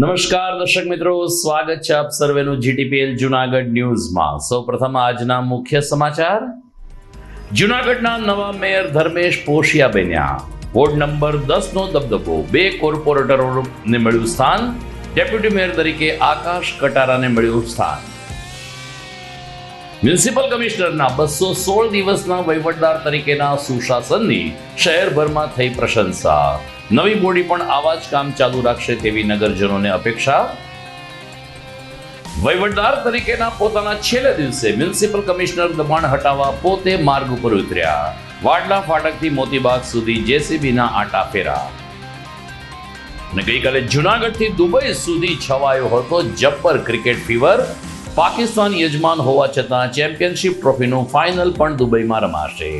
નમસ્કાર દર્શક મિત્રો, સ્વાગત છે આપ સર્વેનું જીટીપીએલ જુનાગઢ ન્યૂઝમાં. સૌપ્રથમ આજના મુખ્ય સમાચાર. જુનાગઢના નવા મેયર ધર્મેશ પોશિયા બન્યા. વોર્ડ નંબર 10 નો દબદબો, 2 કોર્પોરેટરોને મળ્યું સ્થાન. ડેપ્યુટી મેયર તરીકે આકાશ કટારાને મળ્યું સ્થાન. મ્યુનિસિપલ કમિશનરના 216 દિવસના વહીવટદાર તરીકેના સુશાસનની શહેરભરમાં થઈ પ્રશંસા. નવી બોડી પણ આવા જ કામ ચાલુ રાખશે તેવી નગરજનોને અપેક્ષા. વહીવટદાર તરીકેના પોતાના છેલ્લા દિવસે મ્યુનિસિપલ કમિશનર દબાણ હટાવવા પોતે માર્ગ ઉપર ઉતર્યા. વાડલા ફાટકથી મોતીબાગ સુધી જેસીબીના આંટા ફેરા. અને ગઈકાલે જુનાગઢથી દુબઈ સુધી છવાયો હતો જબ્બર ક્રિકેટ ફીવર. પાકિસ્તાન યજમાન હોવા છતાં ચેમ્પિયનશિપ ટ્રોફીનું ફાઇનલ પણ દુબઈમાં રમાશે.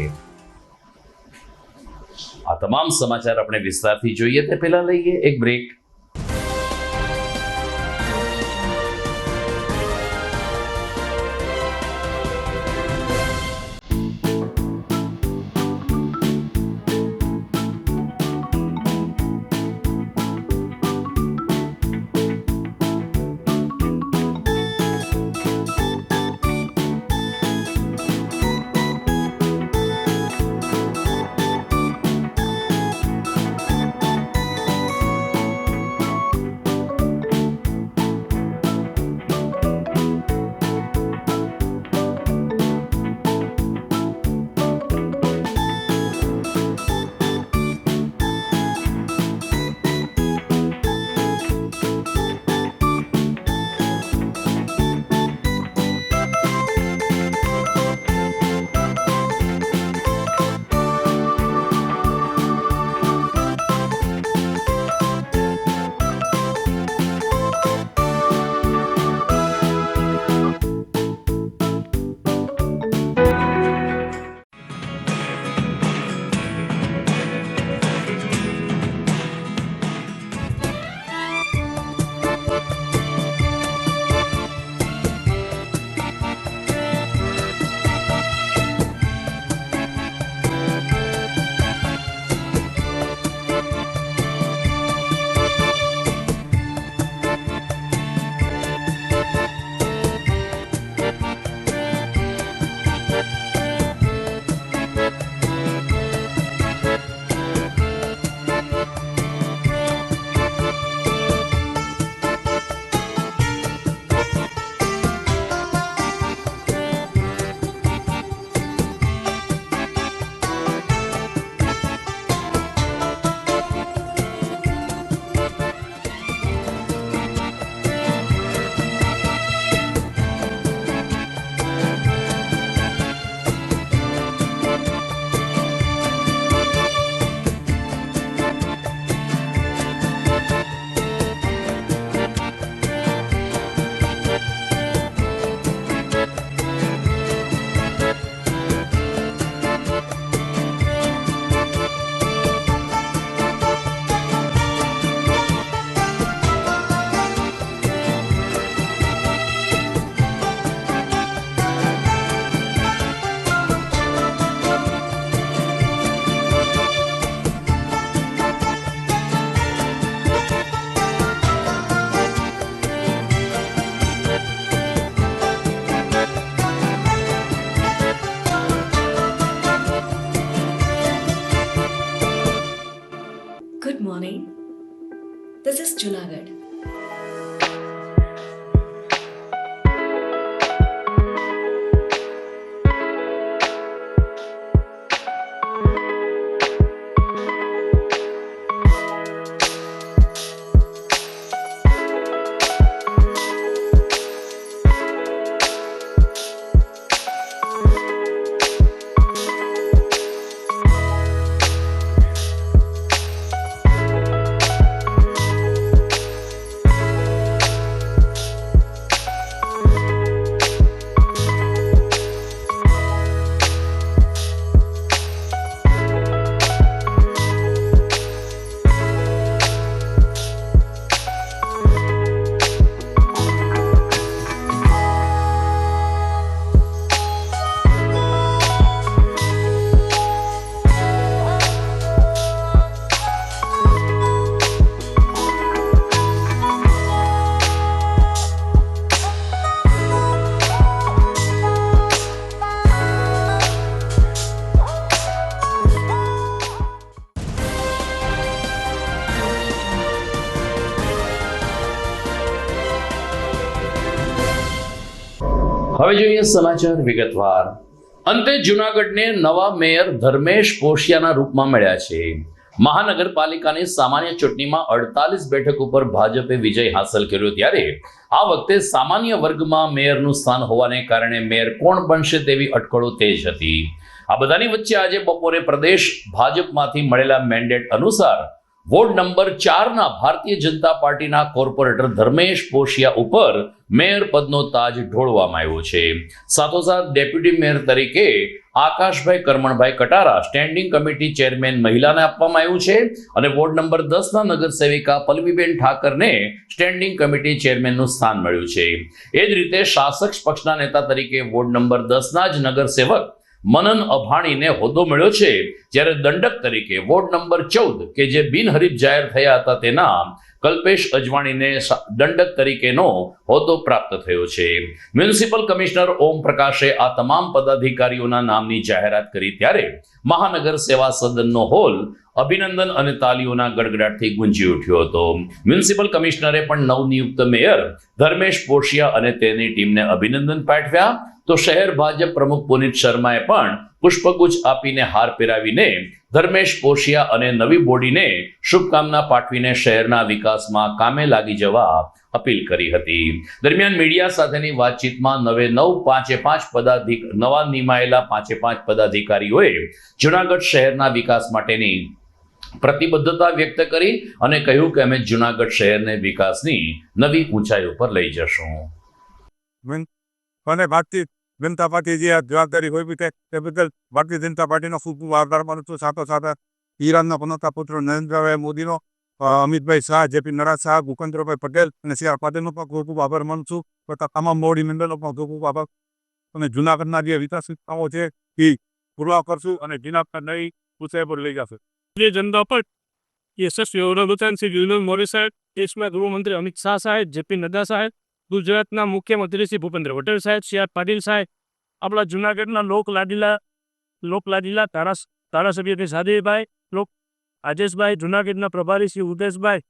આ તમામ સમાચાર આપણે વિસ્તારથી જોઈએ તે પહેલા લઈએ એક break. Good morning. This is Junagadh. હવે જોઈએ સમાચાર વિગતવાર. અંતે જૂનાગઢને નવા મેયર ધર્મેશ પોશિયાના રૂપમાં મળ્યા છે. મહાનગરપાલિકાની સામાન્ય ચૂંટણીમાં 48 બેઠક ઉપર ભાજપે વિજય હાંસલ કર્યો, ત્યારે આ વખતે સામાન્ય વર્ગમાં મેયરનું સ્થાન હોવાને કારણે મેયર કોણ બનશે તેવી અટકળો તેજ હતી. આ બધાની વચ્ચે આજે બપોરે પ્રદેશ ભાજપમાંથી મળેલા મેન્ડેટ અનુસાર વોર્ડ નંબર 4ના ભારતીય જનતા પાર્ટીના કોર્પોરેટર ધર્મેશ પોશિયા ઉપર મેયર પદનો તાજ ઢોળવામાં આવ્યો છે. સાથોસાથ ડેપ્યુટી મેયર તરીકે Akashbhai Karamanbhai Katara standing committee chairman મહિલાને આપવામાં આવ્યું છે, અને વોર્ડ નંબર 10ના નગરસેવિકા પલ્લવીબેન ઠાકરને સ્ટેન્ડિંગ કમિટી ચેરમેનનું સ્થાન મળ્યું છે. એ જ રીતે શાસક પક્ષના નેતા તરીકે વોર્ડ નંબર 10ના જ નગરસેવક મનન અભાણીને હોદ્દો મળ્યો છે, જ્યારે દંડક તરીકે વોર્ડ નંબર 14 કે જે બિનહરીફ જાહેર થયા હતા તેના કલ્પેશ અજવાણીને દંડક તરીકેનો હોદ્દો પ્રાપ્ત થયો છે. મ્યુનિસિપલ કમિશનર ઓમ પ્રકાશે આ તમામ પદાધિકારીઓના નામની જાહેરાત કરી, ત્યારે મહાનગર સેવા સદનનો હોલ અભિનંદન અને તાલીઓના ગડગડાટથી ગુંજી ઉઠ્યો હતો. મ્યુનિસિપલ કમિશનરે પણ નવનિયુક્ત મેયર ધર્મેશ પોશિયા અને તેની ટીમને અભિનંદન પાઠવ્યા, તો શહેર ભાજપ પ્રમુખ પુનિત શર્માએ પણ પુષ્પગુચ્છ આપીને હાર પહેરાવીને ધર્મેશ પોશિયા અને નવી બોડીને શુભકામના પાઠવીને શહેરના વિકાસમાં કામે લાગી જવા અપીલ કરી હતી. દરમિયાન મીડિયા સાથેની વાતચીતમાં નવા નિમાયેલા 5 પદાધિકારીઓએ જૂનાગઢ શહેરના વિકાસ માટેની પ્રતિબદ્ધતા વ્યક્ત કરી અને કહ્યું કે અમે જૂનાગઢ શહેરને વિકાસની નવી ઊંચાઈઓ પર લઈ જશું. અને ભારતીય જનતા પાર્ટી જે આ જવાબદારી હોય તે બદલ ભારતીય જનતા પાર્ટીનો ખૂબ ખૂબ આભાર માનું છું. સાથોસાથ ઈરાનના પનોતા પુત્ર નરેન્દ્રભાઈ મોદીનો, અમિતભાઈ શાહ, જેપી નડ્ડા શાહ, ભૂપેન્દ્રભાઈ પટેલ અને સી આર પાટીલનો પણ ખૂબ ખૂબ આભાર માનું છું. તથા તમામ મોવડી મંડળનો પણ ખૂબ ખૂબ આભાર. અને જૂનાગઢના જે વિકાસ સંસ્થાઓ છે એ પૂર્ણ કરશું અને જૂનાગઢ નવી ઊંચાઈ પર લઈ જશે. ભારતીય જનતા પાર્ટી યશસ્વી વડાપ્રધાન શ્રી નરેન્દ્ર મોદી સાહેબ, દેશના ગૃહમંત્રી અમિત શાહ સાહેબ, જેપી નડ્ડા સાહેબ, ગુજરાતના મુખ્યમંત્રી શ્રી ભૂપેન્દ્ર પટેલ સાહેબ, સી આર પાટીલ સાહેબ, આપણા જૂનાગઢના લોકલાડીલા ધારાસભ્ય શ્રી સાદીભાઈ, રાજેશભાઈ, જૂનાગઢના પ્રભારી શ્રી ઉદેશભાઈ,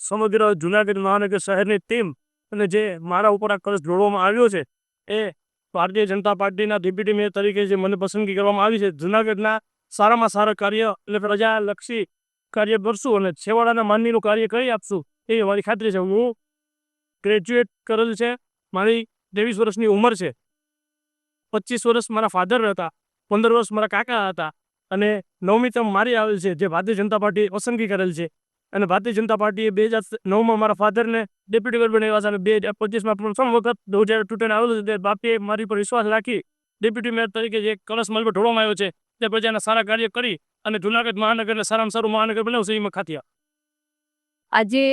સમગ્ર જૂનાગઢ મહાનગર શહેરની ટીમ અને જે મારા ઉપર આ કળશ જોડવામાં આવ્યો છે એ ભારતીય જનતા પાર્ટીના ડેપ્યુટી મેયર તરીકે જે મને પસંદગી કરવામાં આવી છે, જૂનાગઢના સારામાં સારા કાર્ય એટલે પ્રજાલક્ષી કાર્ય કરશું અને છેવાડાના માનવીનું કાર્ય કરી આપશું એવી મારી ખાતરી છે. હું ગ્રેજ્યુએટ કરેલ છે, મારી 23 વર્ષની ઉંમર છે, 25 વર્ષ મારા ફાધર હતા, 15 વર્ષ મારા કાકા હતા અને 9મી ટર્મ મારી આવેલ છે, જે ભારતીય જનતા પાર્ટીએ પસંદગી કરેલ છે. અને ભારતીય જનતા પાર્ટીએ 2009માં મારા ફાધરને ડેપ્યુટી મેયર બનાવ્યા છે અને 2025માં પ્રથમ વખત 2022 આવેલું છે. બાપીએ મારી પર વિશ્વાસ રાખી ડેપ્યુટી મેયર તરીકે જે કળશ મારી પર ઢોળવામાં આવ્યો છે તે પ્રજાના સારા કાર્ય કરી અને જૂનાગઢ મહાનગરને સારામાં સારું મહાનગર બનાવશે એમાં ખાતિયા. આજે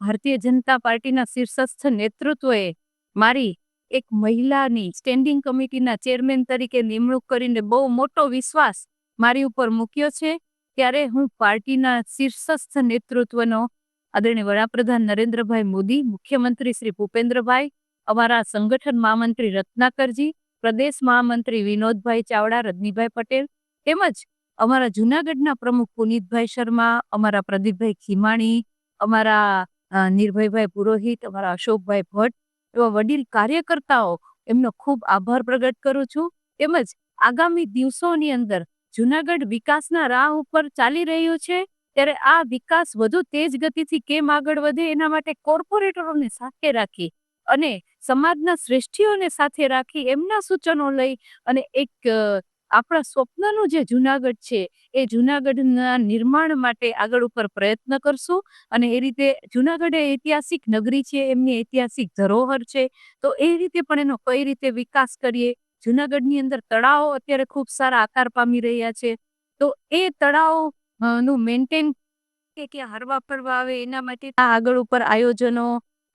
ભારતીય જનતા પાર્ટીના શીર્ષસ્થ નેતૃત્વએ મારી એક મહિલાની સ્ટેન્ડિંગ કમિટીના ચેરમેન તરીકે નિમણૂક કરીને બહુ મોટો વિશ્વાસ મારી ઉપર મૂક્યો છે. ત્યારે હું પાર્ટીના શીર્ષસ્થ નેતૃત્વનો આદરણીય વડાપ્રધાન નરેન્દ્રભાઈ મોદી, મુખ્યમંત્રી શ્રી ભૂપેન્દ્રભાઈ, અમારા સંગઠન મહામંત્રી રત્નાકરજી, પ્રદેશ મહામંત્રી વિનોદભાઈ ચાવડા, રજનીભાઈ પટેલ, તેમજ અમારા જૂનાગઢના પ્રમુખ પુનિતભાઈ શર્મા, અમારા પ્રદીપભાઈ ખીમાણી, અમારા નિર્ભયભાઈ પુરોહિત, અમારા અશોકભાઈ ભટ્ટ એવા વડીલ કાર્યકર્તાઓ એમનો ખૂબ આભાર પ્રગટ કરું છું. તેમજ આગામી દિવસોની અંદર જૂનાગઢ વિકાસના રાહ ઉપર ચાલી રહ્યું છે, ત્યારે આ વિકાસ વધુ તેજ ગતિથી કેમ આગળ વધે એના માટે કોર્પોરેટરોને સાથે રાખી અને સમાજના શ્રેષ્ઠીઓને સાથે રાખી એમના સૂચનો લઈ અને એક આપણા સ્વપ્નનું જે જૂનાગઢ છે એ જૂનાગઢના નિર્માણ માટે આગળ ઉપર પ્રયત્ન કરશું. અને એ રીતે જૂનાગઢ એ ઐતિહાસિક નગરી છે, એમની ઐતિહાસિક ધરોહર છે, તો એ રીતે પણ એનો કઈ રીતે વિકાસ કરીએ. જૂનાગઢની અંદર તળાવો અત્યારે ખૂબ સારા આકાર પામી રહ્યા છે, તો એ તળાવો નું મેન્ટેન કે હરવા ફરવા આવે એના માટે આગળ ઉપર આયોજનો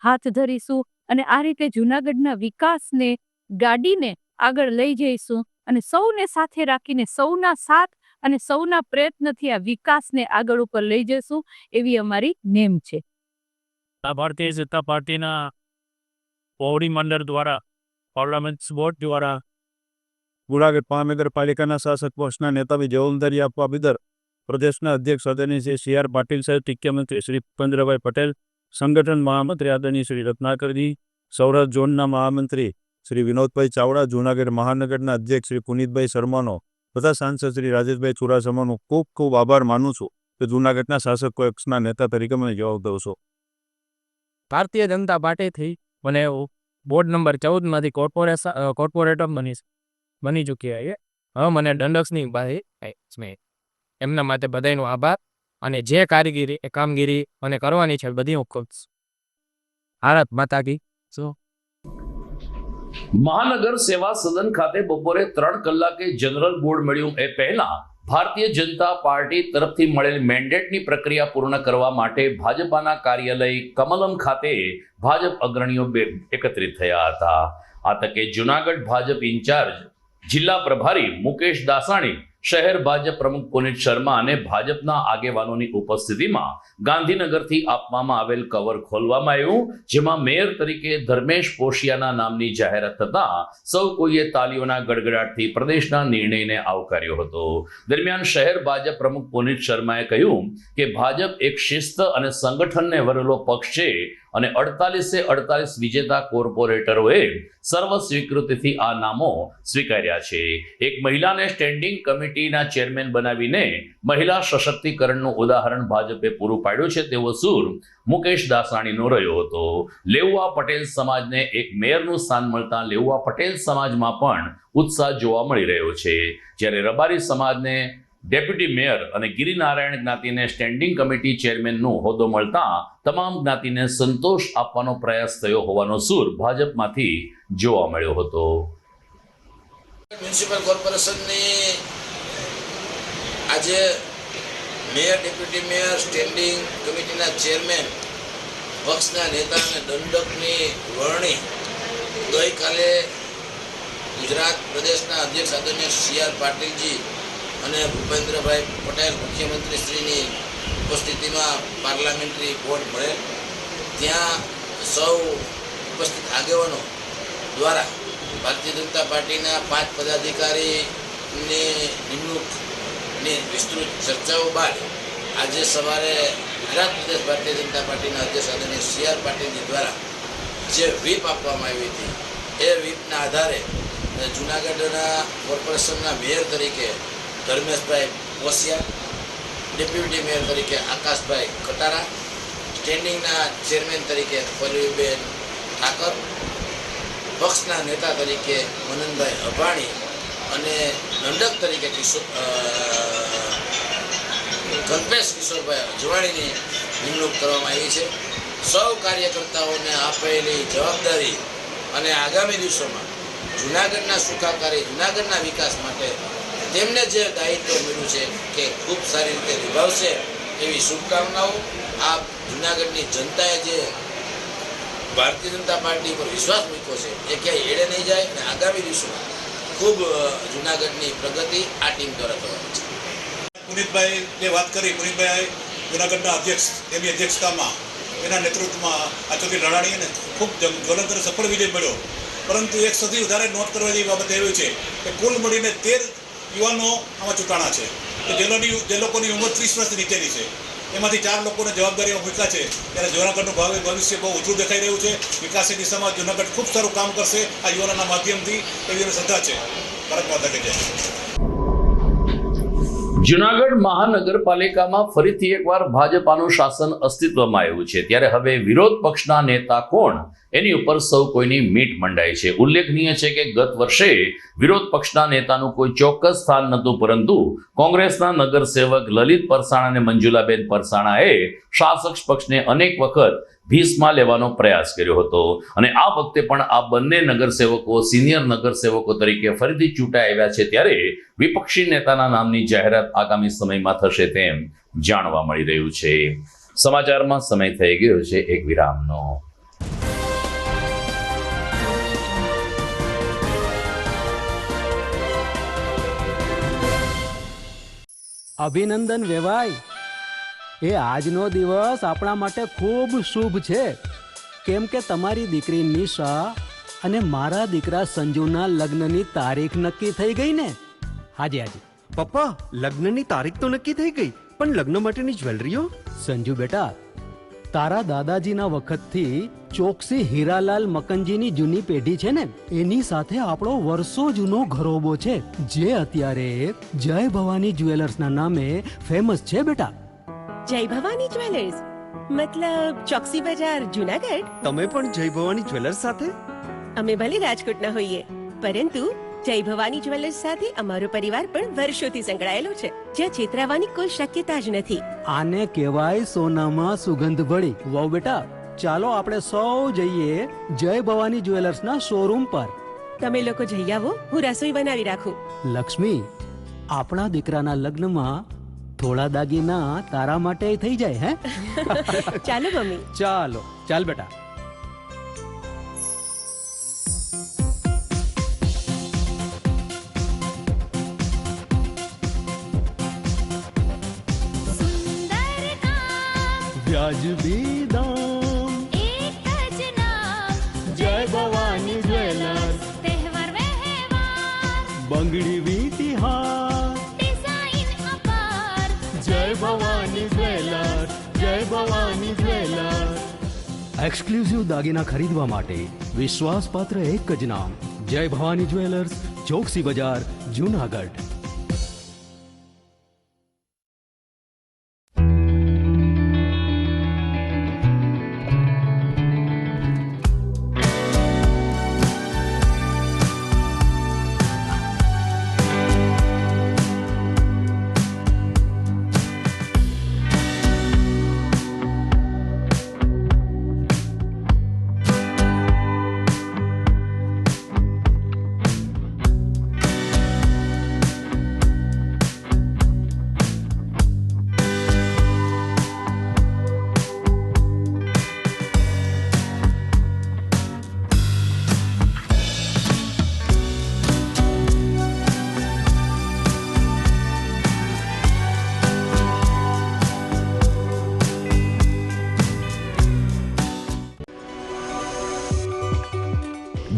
હાથ ધરીશું અને આ રીતે જૂનાગઢના વિકાસને ગાડીને આગળ લઈ જઈશું અને સૌને સાથે રાખીને સૌના સાથ અને સૌના પ્રયત્નથી આ વિકાસને આગળ ઉપર લઈ જઈશું એવી અમારી નેમ છે. ભારતીય જનતા પાર્ટીના મોવડી મંડળ દ્વારા, પાર્લામેન્ટ બોર્ડ દ્વારા જૂનાગઢ મહાનગરપાલિકાના શાસક પક્ષના નેતાની જવાબદારી આપવા બદલ પ્રદેશના અધ્યક્ષ આદરણીય શ્રી સી આર પાટીલ સાહેબ, મુખ્યમંત્રી શ્રી ભૂપેન્દ્રભાઈ પટેલ, સંગઠન મહામંત્રી આદરણીય શ્રી રત્નાકરજી, સૌરાષ્ટ્ર ઝોનના મહામંત્રી શ્રી વિનોદભાઈ ચાવડા, જૂનાગઢ મહાનગરના અધ્યક્ષ શ્રી પુનિતભાઈ શર્માનો તથા સાંસદ શ્રી રાજેશભાઈ ચુડાસમાનો ખૂબ ખૂબ આભાર માનું છું કે જૂનાગઢના શાસક પક્ષના નેતા તરીકે મને જવાબ દઉં છો. ભારતીય જનતા પાર્ટીથી મને બોર્ડ નંબર 14માંથી કોર્પોરેટર બની ચૂક્યા છે. હવે મને દંડકની બારી એમના માટે બધાનો આભાર, અને જે કામગીરી અને કરવાની છે બધી હું ખૂબ ભારત માતા કી જય. મહાનગર સેવા સદન ખાતે બપોરે 3 કલાકે જનરલ બોર્ડ મળ્યું એ પહેલા ભારતીય જનતા પાર્ટી તરફથી મળેલ મેન્ડેટની પ્રક્રિયા પૂર્ણ કરવા માટે ભાજપાના કાર્યાલય કમલમ ખાતે ભાજપ અગ્રણીઓ એકત્રિત થયા હતા. આ તકે જૂનાગઢ ભાજપ ઇન્ચાર્જ જિલ્લા પ્રભારી મુકેશ દાસાણી, શહેર ભાજપ પ્રમુખ પુનિત શર્મા અને ભાજપના આગેવાનોની ઉપસ્થિતિમાં ગાંધીનગરથી આપવામાં આવેલ કવર ખોલવામાં આવ્યું, જેમાં મેયર તરીકે ધર્મેશ પોશિયાના નામની જાહેરાત થતા સૌ કોઈએ તાલીઓના ગડગડાટથી પ્રદેશના નિર્ણયને આવકાર્યો હતો. દરમિયાન શહેર ભાજપ પ્રમુખ પુનિત શર્માએ કહ્યું કે ભાજપ એક શિસ્ત અને સંગઠનને વરેલો પક્ષ છે અને 48 વિજેતા કોર્પોરેટરોએ સર્વ સ્વીકૃતિથી આ નામો સ્વીકાર્યા છે. એક મહિલાને સ્ટેન્ડિંગ કમિટીના ચેરમેન બનાવીને મહિલા સશક્તિકરણનું ઉદાહરણ ભાજપે પૂરું પાડ્યું છે તેવો સૂર મુકેશ દાસાણીનો રહ્યો હતો. લેઉવા પટેલ સમાજને એક મેયરનું સ્થાન મળતા લેઉવા પટેલ સમાજમાં પણ ઉત્સાહ જોવા મળી રહ્યો છે, જ્યારે રબારી સમાજને ડેપ્યુટી મેયર અને ગિરિનારાયણ જ્ઞાતિને સ્ટેન્ડિંગ કમિટી ચેરમેનનો હોદ્દો મળતા તમામ જ્ઞાતિને સંતોષ આપવાનો પ્રયાસ થયો હોવાનો સૂર ભાજપમાંથી જોવા મળ્યો હતો. મ્યુનિસિપલ કોર્પોરેશનની આજે મેયર, ડેપ્યુટી મેયર, સ્ટેન્ડિંગ કમિટીના ચેરમેન, પક્ષના નેતા અને દંડકની વરણી ગઈકાલે ગુજરાત પ્રદેશના અધ્યક્ષ આદરણીય CR પાટીલજી અને ભૂપેન્દ્રભાઈ પટેલ મુખ્યમંત્રીશ્રીની ઉપસ્થિતિમાં પાર્લામેન્ટરી બોર્ડ મળેલ. ત્યાં સૌ ઉપસ્થિત આગેવાનો દ્વારા ભારતીય જનતા પાર્ટીના 5 પદાધિકારીની નિમણૂકની વિસ્તૃત ચર્ચાઓ બાદ આજે સવારે ગુજરાત પ્રદેશ ભારતીય જનતા પાર્ટીના અધ્યક્ષ આદરણીય CR પાટીલજી દ્વારા જે વ્હીપ આપવામાં આવી હતી એ વ્હીપના આધારે જૂનાગઢના કોર્પોરેશનના મેયર તરીકે ધર્મેશભાઈ પોશિયા, ડેપ્યુટી મેયર તરીકે આકાશભાઈ કટારા, સ્ટેન્ડિંગના ચેરમેન તરીકે પલ્લવીબેન ઠાકર, પક્ષના નેતા તરીકે મનનભાઈ અભાણી અને દંડક તરીકે કલ્પેશ કિશોરભાઈ અજવાણીની નિમણૂક કરવામાં આવી છે. સૌ કાર્યકર્તાઓને આપેલી જવાબદારી અને આગામી દિવસોમાં જૂનાગઢના સુખાકારી, જૂનાગઢના વિકાસ માટે તેમને જે દાયિત્વ મળ્યું છે કે ખૂબ સારી રીતે નિભાવશે એવી શુભકામનાઓ. આ જૂનાગઢની જનતાએ જે ભારતીય જનતા પાર્ટી પર વિશ્વાસ મૂક્યો છે એ ક્યાંય એડે નહીં જાય અને આગામી દિવસોમાં ખૂબ જૂનાગઢની પ્રગતિ આ ટીમ દ્વારા થવાની છે. પુનિતભાઈ જે વાત કરી, પુનિતભાઈ જૂનાગઢના અધ્યક્ષ, તેમની અધ્યક્ષતામાં એના નેતૃત્વમાં આ ચૂંટણી લડાણીને ખૂબ જ્વલંત અને સફળ વિજય મળ્યો. પરંતુ એક સૌથી વધારે નોંધ કરવા જેવી બાબત એવી છે કે કુલ મળીને 13 યુવાનો આમાં ચૂંટાણા છે કે જે લોકોની ઉંમર 30 વર્ષથી નીચેની છે. એમાંથી 4 લોકોને જવાબદારીમાં મૂક્યા છે. ત્યારે જૂનાગઢનું ભવિષ્ય બહુ ઉજળું દેખાઈ રહ્યું છે. વિકાસની દિશામાં જૂનાગઢ ખૂબ સારું કામ કરશે આ યુવાનોના માધ્યમથી, એવી શ્રદ્ધા છે. ભારત માતા કી જય. જૂનાગઢ મહાનગરપાલિકામાં ફરીથી એકવાર ભાજપાનું શાસન અસ્તિત્વમાં આવ્યું છે, ત્યારે હવે વિરોધ પક્ષના નેતા કોણ એની ઉપર સૌ કોઈની મીટ મંડાઈ છે. ઉલ્લેખનીય છે કે ગત વર્ષે વિરોધ પક્ષના નેતાનું કોઈ ચોક્કસ સ્થાન નહોતું, પરંતુ કોંગ્રેસના નગરસેવક લલિત પરસાણા અને મંજુલાબેન પરસાણાએ શાસક પક્ષને અનેક વખત ભીસમાં લેવાનો પ્રયાસ કર્યો હતો અને આ વખતે પણ આ બંને નગરસેવકો સિનિયર નગરસેવકો તરીકે ફરીથી ચૂંટાઈ આવ્યા છે. ત્યારે વિપક્ષી નેતાના નામની જાહેરાત આગામી સમયમાં થશે તેમ જાણવા મળી રહ્યું છે. સમાચારમાં સમય થઈ ગયો છે એક વિરામનો. અભિનંદન વેવાય, એ આજનો દિવસ આપણા માટે ખૂબ શુભ છે, કેમ કે તમારી દીકરી નિશા અને મારા દીકરા સંજુના લગ્નની તારીખ નક્કી થઈ ગઈ ને. હાજી હાજી પપ્પા, લગ્નની તારીખ તો નક્કી થઈ ગઈ, પણ લગ્ન માટેની જ્વેલરીઓ? સંજુ બેટા, તારા દાદાજીના વખતથી ચોકસી હીરાલાલ મકનજીની જૂની પેઢી છે ને એની સાથે આપણો વર્ષો જૂનો ઘરોબો છે જે અત્યારે જય ભવાની જ્વેલર્સના નામે ફેમસ છે બેટા. જય ભવાની જ્વેલર્સ મતલબ ચોકસી બજાર જુનાગઢ. તમે પણ જય ભવાની જ્વેલર્સ સાથે? અમે ભલે રાજકોટના હોઈએ પરંતુ જય ભવાની જ્વેલર્સ સાથે અમારો પરિવાર પણ વર્ષોથી સંકળાયેલો છે, જ્યાં છેતરાવાની કોઈ શક્યતા જ નથી. આને કહેવાય સોનામાં સુગંધ ભળી. વાવ બેટા, ચાલો આપણે સૌ જઈએ જય ભવાની જ્વેલર્સના શોરૂમ પર. તમે લોકો જઈ આવો, હું રસોઈ બનાવી રાખું. લક્ષ્મી, આપણા દીકરાના લગ્નમાં થોડા દાગીના તારા માટે થઈ જાય હે. ચાલો મમ્મી. ચાલો ચાલ બેટા. વ્યાજબી દામ એક જ નામ જય ભવાની જ્વેલર્સ. તહેવાર વ્યવહાર બંગડી વીટી હાર ડિઝાઇન અપાર જય ભવાની જ્વેલર્સ. જય ભવાની જ્વેલર્સ. એક્સક્લુઝિવ દાગીના ખરીદવા માટે વિશ્વાસપાત્ર એક જ નામ જય ભવાની જ્વેલર્સ, ચોકસી બજાર, જુનાગઢ.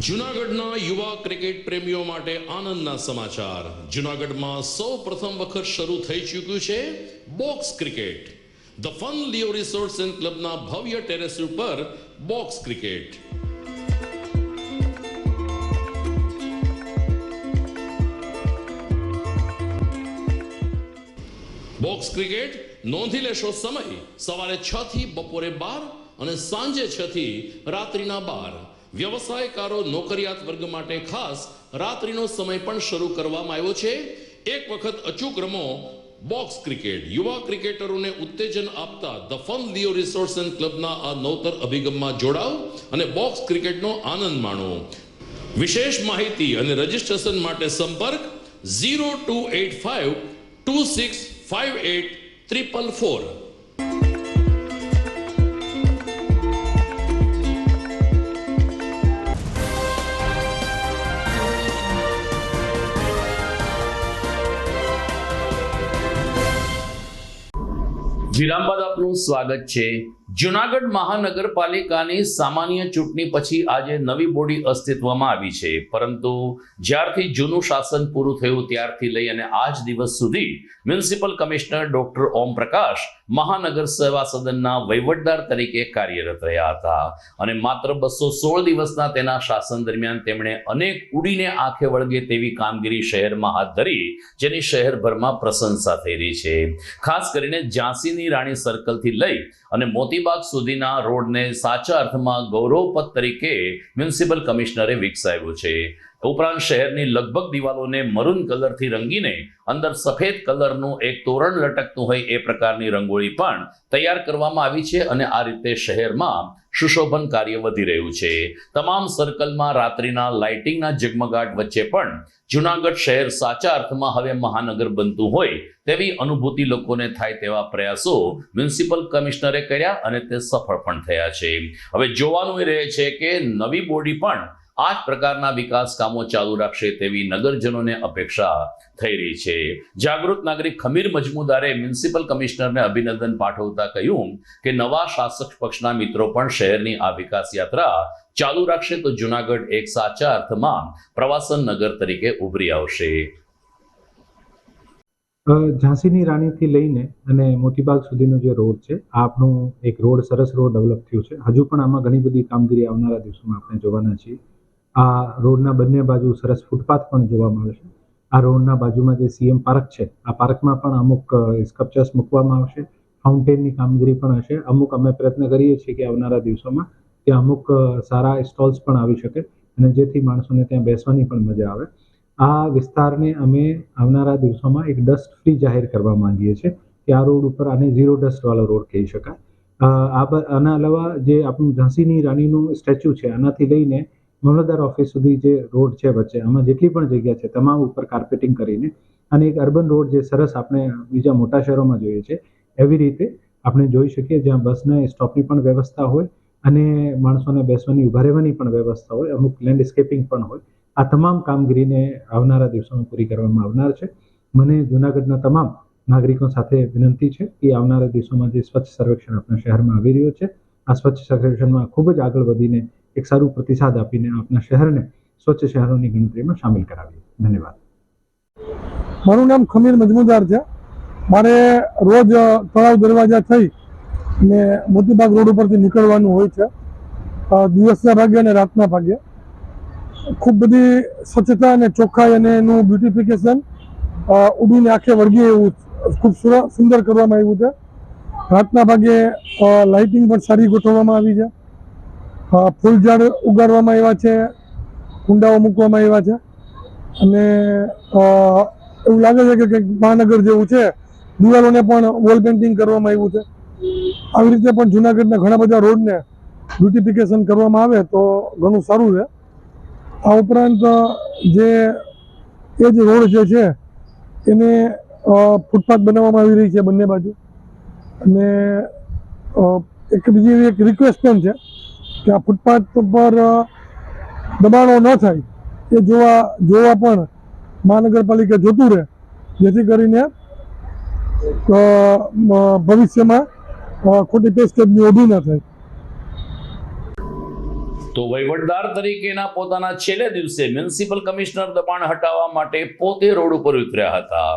જૂનાગઢના યુવા ક્રિકેટ પ્રેમીઓ માટે આનંદના સમાચાર. જૂનાગઢમાં સૌ પ્રથમ વખત શરૂ થઈ ચૂક્યું છે box cricket. The fun Leo resorts and ક્લબના ભવ્ય ટેરેસ ઉપર બોક્સ ક્રિકેટ. બોક્સ ક્રિકેટ નોંધી લેશો સમય સવારે 6 થી બપોરે 12 અને સાંજે 6 થી રાત્રિના 12. વ્યવસાયકારો નોકરિયાત વર્ગ માટે ખાસ રાત્રિનો સમય પણ શરૂ કરવામાં આવ્યો છે. એક વખત અચૂક રમો બોક્સ ક્રિકેટ. યુવા ક્રિકેટરોને ઉત્તેજન આપતા the fun Leo resorts and ક્લબના આ નવતર અભિગમમાં જોડાઓ અને બોક્સ ક્રિકેટનો આનંદ માણો. વિશેષ માહિતી અને રજીસ્ટ્રેશન માટે સંપર્ક 0285 2658 444. વિરામ બાદ આપનું સ્વાગત છે. જૂનાગઢ મહાનગરપાલિકાની સામાન્ય ચૂંટણી પછી આજે નવી બોડી અસ્તિત્વમાં આવી છે, પરંતુ જ્યારથી જૂનું શાસન પૂરું થયું ત્યારથી લઈ અને આજ દિવસ સુધી municipal commissioner doctor Om Prakash મહાનગર સેવા સદનના વહીવટદાર તરીકે કાર્યરત રહ્યા હતા અને માત્ર 216 દિવસના તેના શાસન દરમિયાન તેમણે અનેક ઉડીને આંખે વળગે તેવી કામગીરી શહેરમાં હાથ ધરી, જેની શહેરભરમાં પ્રશંસા થઈ રહી છે. ખાસ કરીને ઝાંસીની રાણી સર્કલથી લઈ અને મોતીબાગ સુધીના રોડને સાચા અર્થમાં ગૌરવપથ તરીકે મ્યુનિસિપલ કમિશનરે વિકસાવ્યું છે. ઉપરાંત શહેરની લગભગ દિવાલોને મરૂન કલરથી રંગીને અંદર સફેદ કલરનું એક તોરણ લટકતું હોય એ પ્રકારની રંગોળી પણ તૈયાર કરવામાં આવી છે અને આ રીતે શહેરમાં સુશોભન કાર્ય વધી રહ્યું છે. તમામ સર્કલમાં રાત્રિના લાઇટિંગના ઝગમગાટ વચ્ચે પણ જૂનાગઢ શહેર સાચા અર્થમાં હવે મહાનગર બનતું હોય તેવી અનુભૂતિ લોકોને થાય તેવા પ્રયાસો મ્યુનિસિપલ કમિશનરે કર્યા અને તે સફળ પણ થયા છે. હવે જોવાનું એ રહે છે કે નવી બોડી પણ આ જ પ્રકારના વિકાસ કામો ચાલુ રાખશે તેવી નગરજનોને અપેક્ષા થઈ રહી છે. જાગૃત નાગરિક ખમીર મજમુદારે મ્યુનિસિપલ કમિશનરને અભિનંદન પાઠવતા કહ્યું કે નવા શાસક પક્ષના મિત્રો પણ શહેરની આ વિકાસ યાત્રા ચાલુ રાખશે તો જૂનાગઢ એક સાચા અર્થમાં પ્રવાસન નગર તરીકે ઉભરી આવશે. ઝાંસીની રાણીથી લઈને અને મોતીબાગ સુધીનો જે રોડ છે આ આપણું એક રોડ સરસ રોડ ડેવલપ થયું છે. હજુ પણ આમાં ઘણી બધી કામગીરી આવનારા દિવસોમાં આપણે જોવાના છીએ. આ રોડના બંને બાજુ સરસ ફૂટપાથ પણ જોવા મળશે. આ રોડના બાજુમાં જે સીએમ પાર્ક છે આ પાર્કમાં પણ અમુક સ્કલ્પચર્સ મૂકવામાં આવશે. ફાઉન્ટેનની કામગીરી પણ હશે. અમુક અમે પ્રયત્ન કરીએ છીએ કે આવનારા દિવસોમાં ત્યાં અમુક સારા સ્ટોલ્સ પણ આવી શકે અને જેથી માણસોને ત્યાં બેસવાની પણ મજા આવે. આ વિસ્તારને અમે આવનારા દિવસોમાં એક ડસ્ટ ફ્રી જાહેર કરવા માંગીએ છીએ કે આ રોડ ઉપર આને ઝીરો ડસ્ટવાળો રોડ કહી શકાય. આના અલાવા જે આપણું ઝાંસીની રાણીનું સ્ટેચ્યુ છે આનાથી લઈને મામલતદાર ઓફિસ સુધી જે રોડ છે વચ્ચે આમાં જેટલી પણ જગ્યા છે તમામ ઉપર કાર્પેટિંગ કરીને અને એક અર્બન રોડ જે સરસ આપણે બીજા મોટા શહેરોમાં જોઈએ છે એવી રીતે આપણે જોઈ શકીએ જ્યાં બસને સ્ટોપની પણ વ્યવસ્થા હોય અને માણસોને બેસવાની ઊભા રહેવાની પણ વ્યવસ્થા હોય, અમુક લેન્ડસ્કેપિંગ પણ હોય. આ તમામ કામગીરીને આવનારા દિવસોમાં પૂરી કરવામાં આવનાર છે. મને જૂનાગઢના તમામ નાગરિકો સાથે વિનંતી છે કે આવનારા દિવસોમાં જે સ્વચ્છ સર્વેક્ષણ આપણા શહેરમાં આવી રહ્યો છે આ સ્વચ્છ સર્વેક્ષણમાં ખૂબ જ આગળ વધીને એક સારું પ્રતિસાદ આપીને આપણા શહેરને સ્વચ્છ શહેરોની ગણતરીમાં સામેલ કરાવીએ. ધન્યવાદ. મારું નામ ખમીર મજમુદાર છે. મારે રોજ તળાવ દરવાજા થઈ ને મોતીબાગ રોડ ઉપરથી નીકળવાનું હોય છે, દિવસના ભાગે અને રાતના ભાગે. ખૂબ બધી સ્વચ્છતા અને ચોખ્ખાઈ અને એનું બ્યુટિફિકેશન ઉડીને આખે વળગી એવું ખૂબ સુંદર કરવામાં આવ્યું છે. રાતના ભાગે લાઇટિંગ પણ સારી ગોઠવવામાં આવી છે. ફૂલ ઝાડ ઉગાડવામાં આવ્યા છે, કુંડાઓ મૂકવામાં આવ્યા છે અને એવું લાગે છે કે કંઈક મહાનગર જેવું છે. દિવાલોને પણ વોલ પેઇન્ટિંગ કરવામાં આવ્યું છે. આવી રીતે પણ જૂનાગઢના ઘણા બધા રોડને બ્યુટિફિકેશન કરવામાં આવે તો ઘણું સારું છે. આ ઉપરાંત જે રોડ જે છે એને ફૂટપાથ બનાવવામાં આવી રહી છે બંને બાજુ અને એક બીજી એક રિક્વેસ્ટ પણ છે કે આ ફૂટપાથ પર દબાણો ન થાય એ જોવા પણ મહાનગરપાલિકા જોતું રહે જેથી કરીને ભવિષ્યમાં ખોટી પેસ્કેજની ઊભી ન થાય. તો વહીવટદાર તરીકેના પોતાના છેલ્લે દિવસે મ્યુનિસિપલ કમિશનર દબાણ હટાવવા માટે પોતે રોડ ઉપર ઉતર્યા હતા.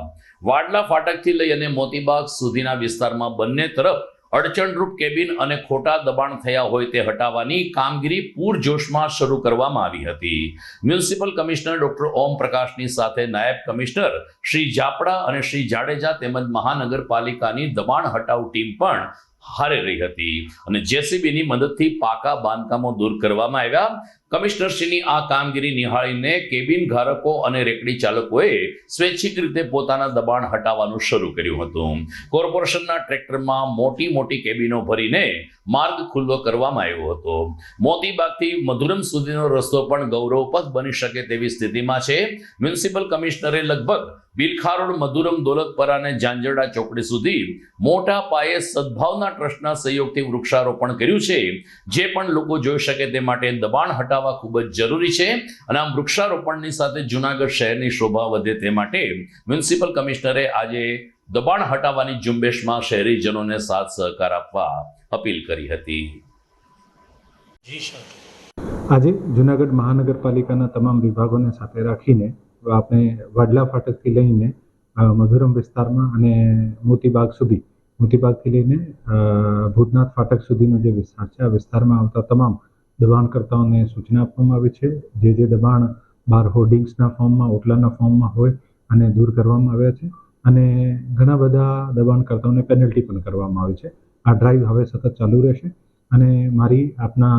વાડલા ફાટકથી લઈ અને મોતીબાગ સુધીના વિસ્તારમાં બંને તરફ અડચણરૂપ કેબિન અને ખોટા દબાણ થયા હોય તે હટાવવાની કામગીરી પૂરજોશમાં શરૂ કરવામાં આવી હતી. મ્યુનિસિપલ કમિશનર ડોક્ટર ઓમ પ્રકાશની સાથે નાયબ કમિશનર શ્રી જાપડા અને શ્રી જાડેજા તેમજ મહાનગરપાલિકાની દબાણ હટાવ ટીમ પણ હારે રહી હતી અને જેસીબીની મદદથી પાકા બાંધકામો દૂર કરવામાં આવ્યા. કમિશનરશ્રીની આ કામગીરી નિહાળીને કેબિન ધારકો અને રેકડી ચાલકોએ સ્વૈચ્છિક રીતે પોતાના દબાણ હટાવવાનું શરૂ કર્યું હતું. કોર્પોરેશનના ટ્રેક્ટરમાં મોટી કેબિનો ભરીને માર્ગ ખુલ્લો કરવામાં આવ્યો હતો. મોતીબાગથી મધુરમ સુધીનો રસ્તો પણ ગૌરવપથ બની શકે તેવી સ્થિતિમાં છે. મ્યુનિસિપલ કમિશનરે લગભગ બિલખા રોડ, મધુરમ, દોલતપરા અને જાંજરડા ચોકડી સુધી મોટા પાયે સદભાવના ટ્રસ્ટના સહયોગથી વૃક્ષારોપણ કર્યું છે. જે પણ લોકો જોઈ શકે તે માટે દબાણ હટાવવા ખૂબ જ જરૂરી છે અને આ વૃક્ષારોપણની સાથે જૂનાગઢ શહેરની શોભા વધે તે માટે મ્યુનિસિપલ કમિશનરે આજે દબાણ હટાવવાની ઝુંબેશમાં શહેરીજનોને સાથ સહકાર આપવા અપીલ કરી હતી. આજે જૂનાગઢ મહાનગરપાલિકાના તમામ વિભાગોને સાથે રાખીને આપણે વાડલા ફાટકથી લઈને મધુરમ વિસ્તારમાં અને મોતીબાગથી લઈને ભૂતનાથ ફાટક સુધીનો જે વિસ્તાર છે આ વિસ્તારમાં આવતા તમામ દબાણકર્તાઓને સૂચના આપવામાં આવી છે. જે દબાણ બહાર હોર્ડિંગ્સના ફોર્મમાં, ઓટલાના ફોર્મમાં હોય અને દૂર કરવામાં આવ્યા છે અને ઘણા બધા દબાણકર્તાઓને પેનલ્ટી પણ કરવામાં આવી છે. આ ડ્રાઈવ હવે સતત ચાલુ રહેશે અને મારી આપના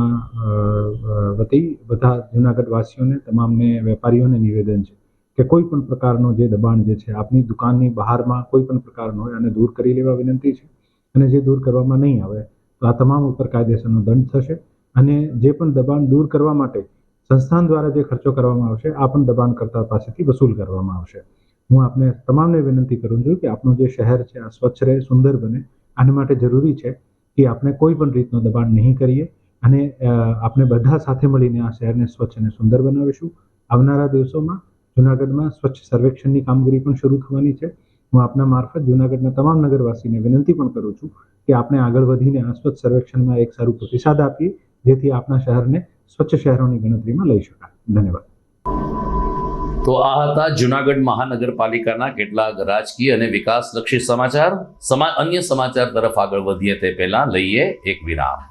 વતી બધા જૂનાગઢ વાસીઓને, તમામને વેપારીઓને નિવેદન છે કે કોઈ પણ પ્રકારનો જે દબાણ જે છે આપની દુકાનની બહારમાં કોઈ પણ પ્રકારનો હોય અને દૂર કરી લેવા વિનંતી છે અને જે દૂર કરવામાં નહીં આવે તો આ તમામ ઉપર કાયદેસરનો દંડ થશે અને જે પણ દબાણ દૂર કરવા માટે સંસ્થાન દ્વારા જે ખર્ચો કરવામાં આવશે આ પણ દબાણકર્તા પાસેથી વસૂલ કરવામાં આવશે. હું આપને તમામને વિનંતી કરું છું કે આપણું જે શહેર છે આ સ્વચ્છ રહે, સુંદર બને. આને માટે જરૂરી છે કે આપણે કોઈ પણ રીતનું દબાણ નહીં કરીએ અને આપણે બધા સાથે મળીને આ શહેરને સ્વચ્છ અને સુંદર બનાવીશું. આવનારા દિવસોમાં જૂનાગઢમાં સ્વચ્છ સર્વેક્ષણની કામગીરી પણ શરૂ થવાની છે. હું આપના મારફત જૂનાગઢના તમામ નગરવાસીને વિનંતી પણ કરું છું કે આપણે આગળ વધીને આ સ્વચ્છ સર્વેક્ષણમાં એક સારું પ્રતિસાદ આપીએ જેથી આપણા શહેરને સ્વચ્છ શહેરોની ગણતરીમાં લઈ શકાય. ધન્યવાદ. તો તો આ હતા જૂનાગઢ મહાનગરપાલિકાના કેટલાક રાજકીય અને વિકાસલક્ષી સમાચાર. અન્ય સમાચાર તરફ આગળ વધીએ તે પહેલા લઈએ એક વિરામ.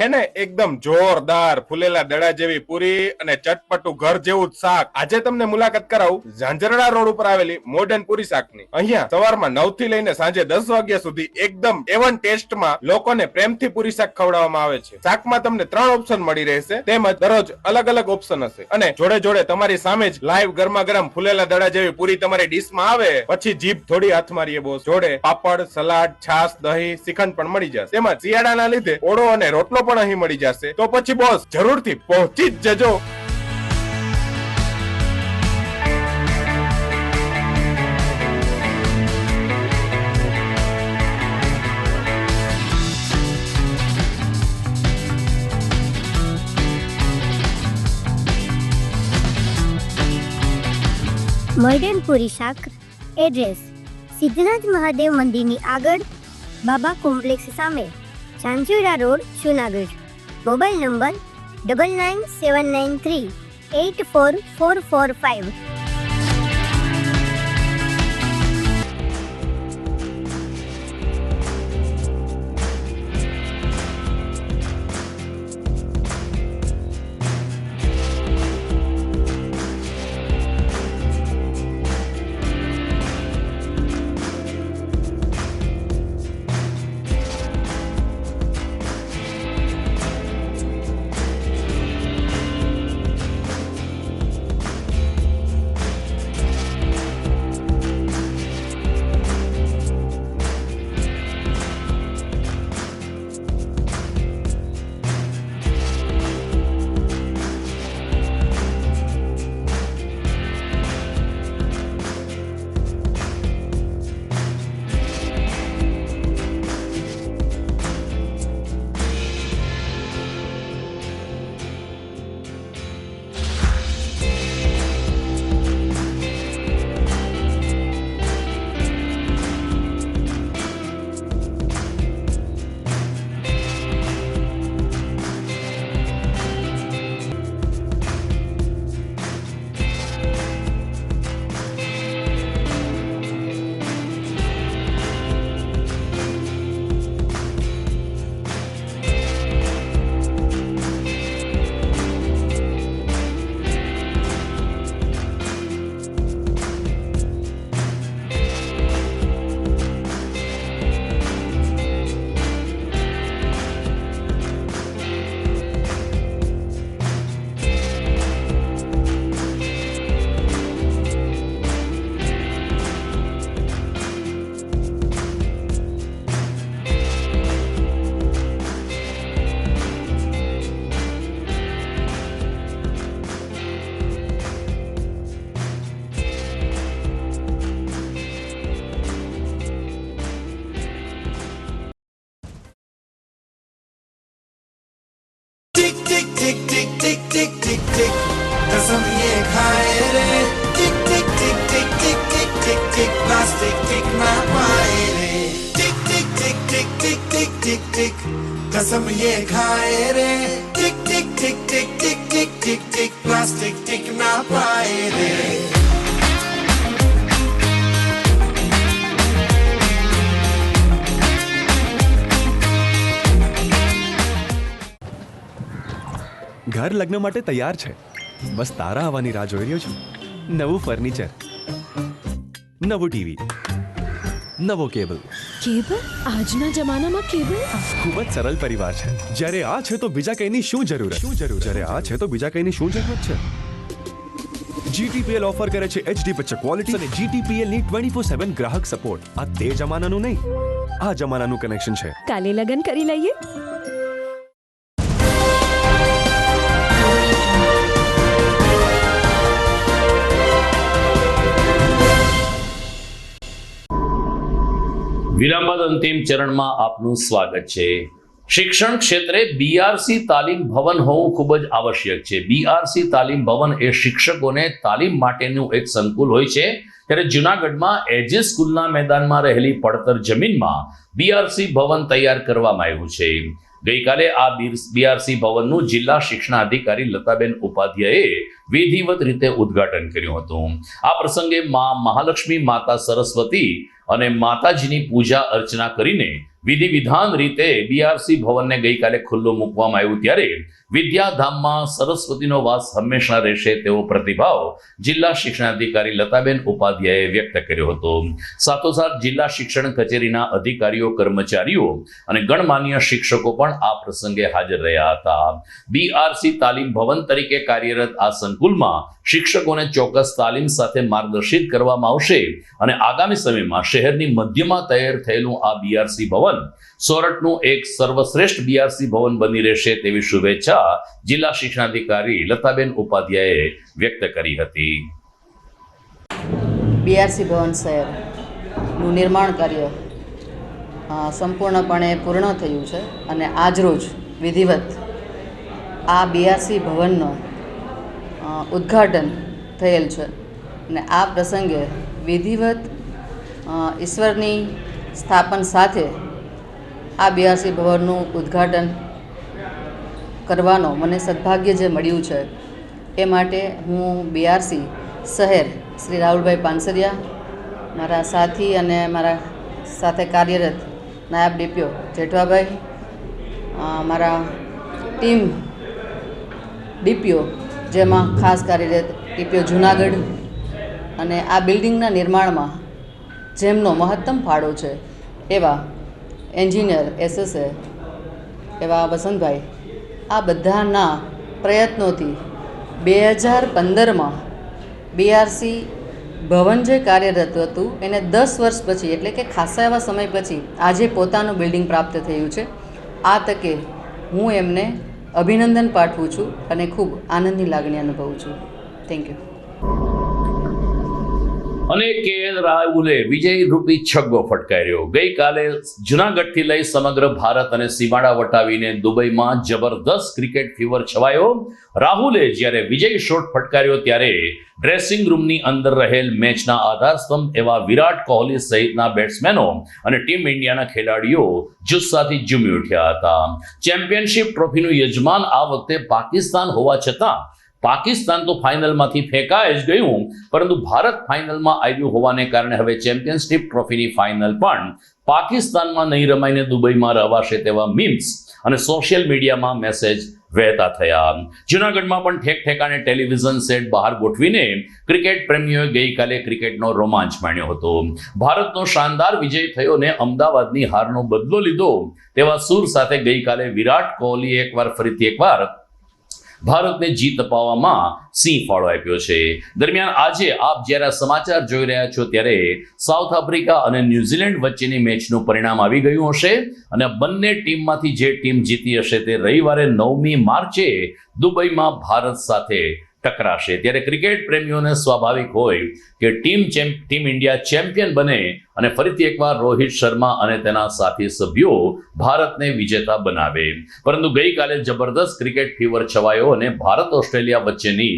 છે ને એકદમ જોરદાર ફૂલેલા દડા જેવી પૂરી અને ચટપટું ઘર જેવું જ શાક. આજે તમને મુલાકાત કરાવું ઝાંઝરડા રોડ ઉપર આવેલી મોડર્ન પૂરી શાકની. અહીંયા સવારમાં 9 થી લઈને સાંજે 10 વાગ્યા સુધી એકદમ એવન ટેસ્ટમાં લોકોને પ્રેમથી પૂરી શાક ખવડાવવામાં આવે છે. શાકમાં તમને 3 ઓપ્શન મળી રહેશે, તેમજ દરરોજ અલગ અલગ ઓપ્શન હશે અને જોડે જોડે તમારી સામે જ લાઈવ ગરમા ગરમ ફૂલેલા દડા જેવી પૂરી તમારી ડીશમાં આવે પછી જીભ થોડી હાથ મારીએ બોસ. જોડે પાપડ, સલાડ, છાશ, દહીં, શ્રીખંડ પણ મળી જશે. તેમજ શિયાળાના લીધે ઓળો અને રોટલો પણ અહીં મળી જશે. તો પછી બોસ જરૂરથી પહોંચી જ જજો. મોડર્ન પૂરી શાક. એડ્રેસ સિદ્ધનાથ મહાદેવ મંદિરની આગળ, બાબા કોમ્પ્લેક્સ સામે, Zanzarda road, Junagadh. Mobile number 9979384445. कसम ये खाए रे टिक टिक टिक टिक टिक टिक टिक टिक प्लास्टिक टिक ना पाए रे टिक टिक टिक टिक टिक टिक टिक टिक कसम ये खाए रे टिक टिक टिक टिक टिक टिक टिक टिक प्लास्टिक टिक ना पाए रे. ઘર લગ્ન માટે તૈયાર છે, બસ તારા આવવાની રાહ જોઈ રહ્યો છું. નવું ફર્નિચર, નવું ટીવી, નવો કેબલ. કેબલ? આજના જમાનામાં કેબલ? ખૂબ જ સરળ પરિવાર છે. જ્યારે આ છે તો બીજા કઈની શું જરૂર? જ્યારે આ છે તો બીજા કઈની શું જરૂરત છે? GTPL ઓફર કરે છે HD પિક્ચર ક્વોલિટી અને GTPL ની 24/7 ગ્રાહક સપોર્ટ. આ તે જમાનાનું નહીં, આ જમાનાનું કનેક્શન છે. કાલે લગન કરી લઈએ. વિરામ બાદ અંતિમ ચરણમાં આપનું સ્વાગત છે. શિક્ષણ ક્ષેત્રે બીઆરસી તાલીમ ભવન હોવું ખૂબ જ આવશ્યક છે. બીઆરસી તાલીમ ભવન એ શિક્ષકોને તાલીમ માટેનું એક સંકુલ હોય છે. ત્યારે જૂનાગઢમાં એજે સ્કૂલના મેદાનમાં રહેલી પડતર જમીનમાં બીઆરસી ભવન તૈયાર કરવામાં આવ્યું છે. ગઈકાલે આ બીઆરસી ભવનનું જિલ્લા શિક્ષણાધિકારી લતાબેન ઉપાધ્યાયે વિધિવત રીતે ઉદ્ઘાટન કર્યું હતું. આ પ્રસંગે મહાલક્ષ્મી માતા સરસ્વતી અને માતાજીની પૂજા અર્ચના કરીને વિધિ વિધાન રીતે બીઆરસી ભવનને ગઈકાલે ખુલ્લું મૂકવામાં આવ્યું. ત્યારે વિદ્યાધામમાં સરસ્વતીનો વાસ હંમેશા રહેશે તેવો પ્રતિભાવ જિલ્લા શિક્ષણાધિકારી લતાબેન ઉપાધ્યાયે વ્યક્ત કર્યો હતો. સાથોસાથ જિલ્લા શિક્ષણ કચેરીના અધિકારીઓ, કર્મચારીઓ અને ગણમાન્ય શિક્ષકો પણ આ પ્રસંગે હાજર રહ્યા હતા. બીઆરસી તાલીમ ભવન તરીકે કાર્યરત આ સંકુલમાં શિક્ષકોને ચોક્કસ તાલીમ સાથે માર્ગદર્શિત કરવામાં આવશે અને આગામી સમયમાં શહેરની મધ્યમાં તૈયાર થયેલું આ બીઆરસી ભવન સોરઠનું એક સર્વશ્રેષ્ઠ બીઆરસી ભવન બની રહેશે તેવી શુભેચ્છા જિલ્લા શિક્ષણાધિકારી લતાબેન ઉપાધ્યાયે વ્યક્ત કરી હતી. બીઆરસી ભવન શહેરનું નિર્માણ કાર્ય સંપૂર્ણપણે પૂર્ણ થયું છે અને આજરોજ વિધિવત આ બીઆરસી ભવનનો ઉદ્ઘાટન થયેલ છે અને આ પ્રસંગે વિધિવત ઈશ્વરની સ્થાપન સાથે આ બીઆરસી ભવનનું ઉદ્ઘાટન કરવાનો મને સદભાગ્ય જે મળ્યું છે એ માટે હું બીઆરસી શહેર શ્રી રાહુલભાઈ પાનસરિયા, મારા સાથી અને મારા સાથે કાર્યરત નાયબ ડીપીઓ જેઠવાભાઈ, મારા ટીમ ડીપીઓ જેમાં ખાસ કાર્યરત ડીપીઓ જૂનાગઢ અને આ બિલ્ડિંગના નિર્માણમાં જેમનો મહત્તમ ફાળો છે એવા એન્જિનિયર એસએસએ એવા વસંતભાઈ, આ બધાના પ્રયત્નોથી 2015માં બીઆરસી ભવન જે કાર્યરત હતું એને 10 વર્ષ પછી એટલે કે ખાસા એવા સમય પછી આજે પોતાનું બિલ્ડિંગ પ્રાપ્ત થયું છે. આ તકે હું એમને અભિનંદન પાઠવું છું અને ખૂબ આનંદની લાગણી અનુભવું છું. Thank you. અને કેએલ રાહુલે વિજયરૂપી છગ્ગો ફટકાર્યો. ગઈકાલે જૂનાગઢથી લઈ સમગ્ર ભારત અને સીમાડા વટાવીને દુબઈમાં જબરદસ્ત ક્રિકેટ ફીવર છવાયો. રાહુલે જ્યારે વિજય શોટ ફટકાર્યો ત્યારે ડ્રેસિંગ રૂમની અંદર રહેલ મેચના આધારસ્તંભ એવા વિરાટ કોહલી સહિતના બેટ્સમેનો અને ટીમ ઇન્ડિયાના ખેલાડીઓ જુસ્સાથી ઝૂમી ઉઠ્યા હતા. ચેમ્પિયનશિપ ટ્રોફીનું યજમાન આ વખતે પાકિસ્તાન હોવા છતાં પાકિસ્તાન તો ફાઇનલમાંથી ફેંકાઈ જ ગયું, પરંતુ ભારત ફાઇનલમાં આવ્યું હોવાને કારણે હવે ચેમ્પિયનશિપ ટ્રોફીની ફાઇનલ પણ પાકિસ્તાનમાં નહીં રમાઈને દુબઈમાં રવાશે તેવા મીમ્સ અને સોશિયલ મીડિયામાં મેસેજ વહેતા થયા. જૂનાગઢમાં પણ ઠેક ઠેકાણે ટેલિવિઝન સેટ બહાર ગોઠવીને ક્રિકેટ પ્રેમીઓએ ગઈકાલે ક્રિકેટનો રોમાંચ માણ્યો હતો. ભારતનો શાનદાર વિજય થયો ને અમદાવાદની હારનો બદલો લીધો તેવા સૂર સાથે ગઈકાલે વિરાટ કોહલીએ ફરીથી એકવાર ભારતને જીત અપાવવામાં સિંહ ફાળો આપ્યો છે. દરમિયાન આજે આપ જ્યારે આ સમાચાર જોઈ રહ્યા છો ત્યારે સાઉથ આફ્રિકા અને ન્યૂઝીલેન્ડ વચ્ચેની મેચનું પરિણામ આવી ગયું હશે અને બંને ટીમમાંથી જે ટીમ જીતી હશે તે રવિવારે 9મી માર્ચે દુબઈમાં ભારત સાથે ટકરાશે. ત્યારે ક્રિકેટ પ્રેમીઓને સ્વાભાવિક હોય કે ટીમ ઇન્ડિયા ચેમ્પિયન બને અને ફરીથી એકવાર રોહિત શર્મા અને તેના સાથી સભ્યો ભારતને વિજેતા બનાવે. પરંતુ ગઈકાલે જબરદસ્ત ક્રિકેટ ફીવર છવાયો અને ભારત ઓસ્ટ્રેલિયા વચ્ચેની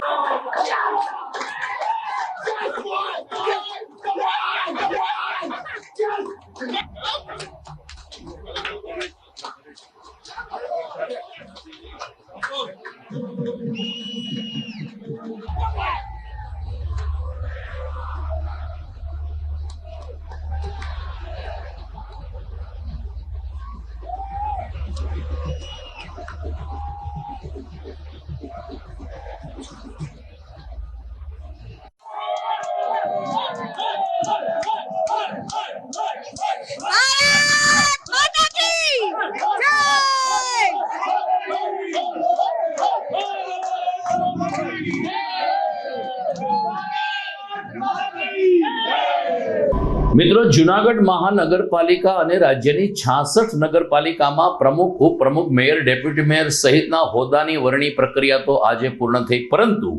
મિત્રો, જૂનાગઢ મહાનગરપાલિકા અને રાજ્યની 66 નગરપાલિકામાં પ્રમુખ, ઉપપ્રમુખ, મેયર, ડેપ્યુટી મેયર સહિતના હોદ્દાની વરણી પ્રક્રિયા તો આજે પૂર્ણ થઈ, પરંતુ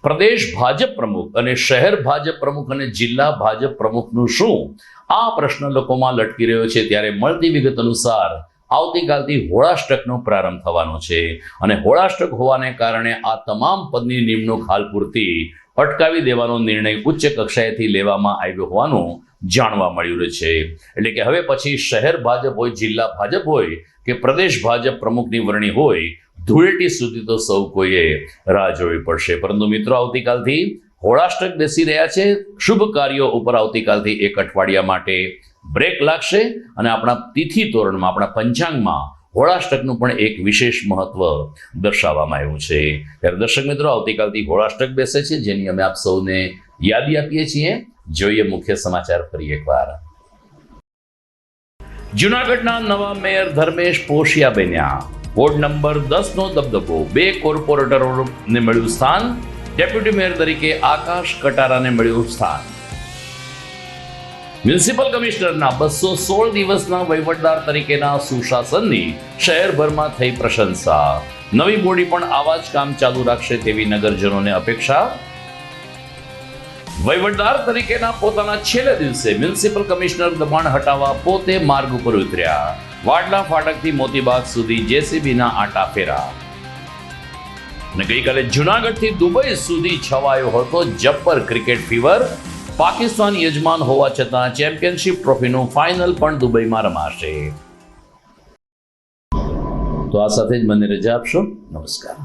પ્રદેશ ભાજપ પ્રમુખ અને શહેર ભાજપ પ્રમુખ અને જિલ્લા ભાજપ પ્રમુખનું શું? આ પ્રશ્ન લોકોમાં લટકી રહ્યો છે. ત્યારે મળતી વિગત અનુસાર આવતીકાલથી હોળાષ્ટકનો પ્રારંભ થવાનો છે અને હોળાષ્ટક હોવાને કારણે આ તમામ પદની નિમણૂક હાલ પૂરતી અટકાવી દેવાનો નિર્ણય ઉચ્ચ કક્ષાએથી લેવામાં આવ્યો હોવાનું જાણવા મળ્યું રહ્યું છે. એટલે કે હવે પછી શહેર ભાજપ હોય, જિલ્લા ભાજપ હોય કે પ્રદેશ ભાજપ પ્રમુખની વરણી હોય, ધૂળેટી સુધી તો સૌ કોઈએ રાહ જોવી પડશે. પરંતુ મિત્રો, આવતીકાલથી હોળાષ્ટક બેસી રહ્યા છે. શુભ કાર્યો ઉપર આવતીકાલથી એક અઠવાડિયા માટે બ્રેક લાગશે અને આપણા તિથિ તોરણમાં, આપણા પંચાંગમાં હોળાષ્ટકનું પણ એક વિશેષ મહત્વ દર્શાવવામાં આવ્યું છે. ત્યારે દર્શક મિત્રો, આવતીકાલથી હોળાષ્ટક બેસે છે, જેની અમે આપ સૌને યાદી આપીએ છીએ. જોઈએ મુખ્ય સમાચાર ફરી એકવાર. જૂનાગઢના નવા મેયર ધર્મેશ પોશિયા બન્યા. વોર્ડ નંબર 10 નો દબદબો. 2 કોર્પોરેટરોને મળ્યું સ્થાન. ડેપ્યુટી મેયર તરીકે આકાશ કટારાને મળ્યું સ્થાન. મ્યુનિસિપલ કમિશનરના 216 દિવસના વહીવટદાર તરીકેના સુશાસનની શહેરભરમાં થઈ પ્રશંસા. નવી બોડી પણ આવા જ કામ ચાલુ રાખશે તેવી નગરજનોને અપેક્ષા. વહીવટદાર તરીકેના પોતાના છેલ્લા દિવસે મ્યુનિસિપલ કમિશનર દબાણ હટાવવા પોતે માર્ગ ઉપર ઉતર્યા. વાડલા ફાટકથી મોતીબાગ સુધી જેસીબીના આટા ફેરા. અને ગઈકાલે જૂનાગઢથી દુબઈ સુધી છવાયો હતો જબ્બર ક્રિકેટ ફીવર. પાકિસ્તાન યજમાન હોવા છતાં ચેમ્પિયનશિપ ટ્રોફીનું ફાઇનલ પણ દુબઈમાં રમાશે. તો આ સાથે જ મને રજા આપશો. નમસ્કાર.